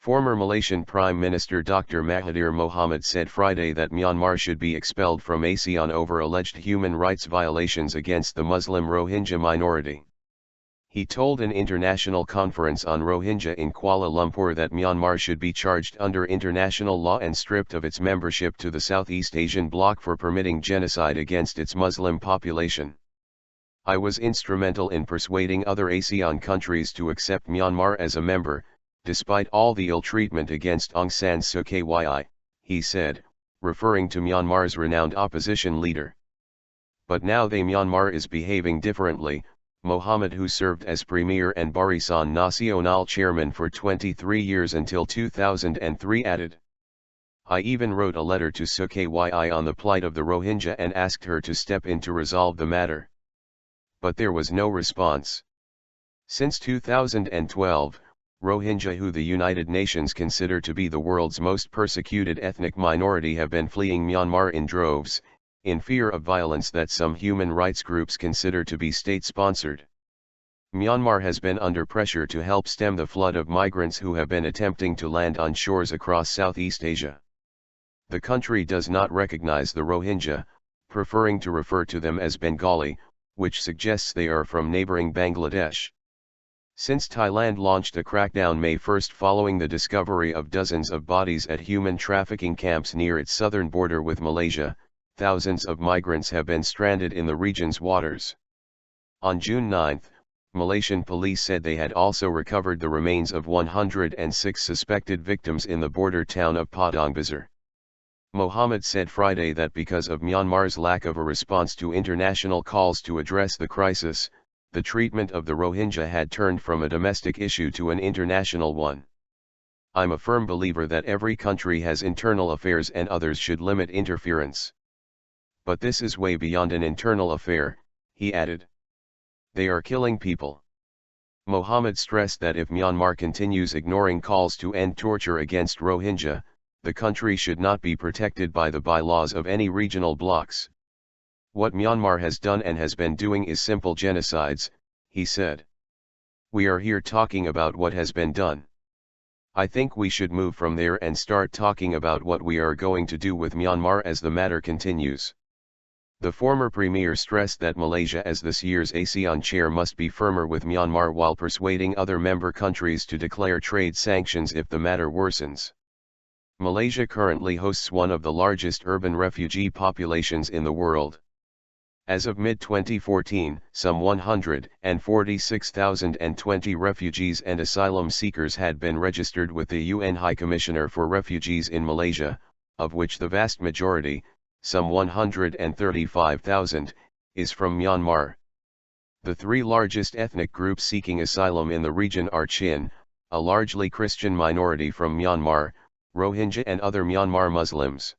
Former Malaysian Prime Minister Dr. Mahathir Mohamad said Friday that Myanmar should be expelled from ASEAN over alleged human rights violations against the Muslim Rohingya minority. He told an international conference on Rohingya in Kuala Lumpur that Myanmar should be charged under international law and stripped of its membership to the Southeast Asian bloc for permitting genocide against its Muslim population. I was instrumental in persuading other ASEAN countries to accept Myanmar as a member, despite all the ill treatment against Aung San Su Kyi, he said, referring to Myanmar's renowned opposition leader. But now Myanmar is behaving differently, Mohamad, who served as Premier and Barisan Nasional chairman for 23 years until 2003, added. I even wrote a letter to Su Kyi on the plight of the Rohingya and asked her to step in to resolve the matter. But there was no response. Since 2012, Rohingya, who the United Nations consider to be the world's most persecuted ethnic minority, have been fleeing Myanmar in droves, in fear of violence that some human rights groups consider to be state-sponsored. Myanmar has been under pressure to help stem the flood of migrants who have been attempting to land on shores across Southeast Asia. The country does not recognize the Rohingya, preferring to refer to them as Bengali, which suggests they are from neighboring Bangladesh. Since Thailand launched a crackdown May 1 following the discovery of dozens of bodies at human trafficking camps near its southern border with Malaysia, thousands of migrants have been stranded in the region's waters. On June 9, Malaysian police said they had also recovered the remains of 106 suspected victims in the border town of Padang Besar. Mohamad said Friday that because of Myanmar's lack of a response to international calls to address the crisis, the treatment of the Rohingya had turned from a domestic issue to an international one. I'm a firm believer that every country has internal affairs and others should limit interference. But this is way beyond an internal affair, he added. They are killing people. Mohamad stressed that if Myanmar continues ignoring calls to end torture against Rohingya, the country should not be protected by the bylaws of any regional blocs. What Myanmar has done and has been doing is simple genocides, he said. We are here talking about what has been done. I think we should move from there and start talking about what we are going to do with Myanmar as the matter continues. The former premier stressed that Malaysia, as this year's ASEAN chair, must be firmer with Myanmar while persuading other member countries to declare trade sanctions if the matter worsens. Malaysia currently hosts one of the largest urban refugee populations in the world. As of mid-2014, some 146,020 refugees and asylum seekers had been registered with the UN High Commissioner for Refugees in Malaysia, of which the vast majority, some 135,000, is from Myanmar. The three largest ethnic groups seeking asylum in the region are Chin, a largely Christian minority from Myanmar, Rohingya and other Myanmar Muslims.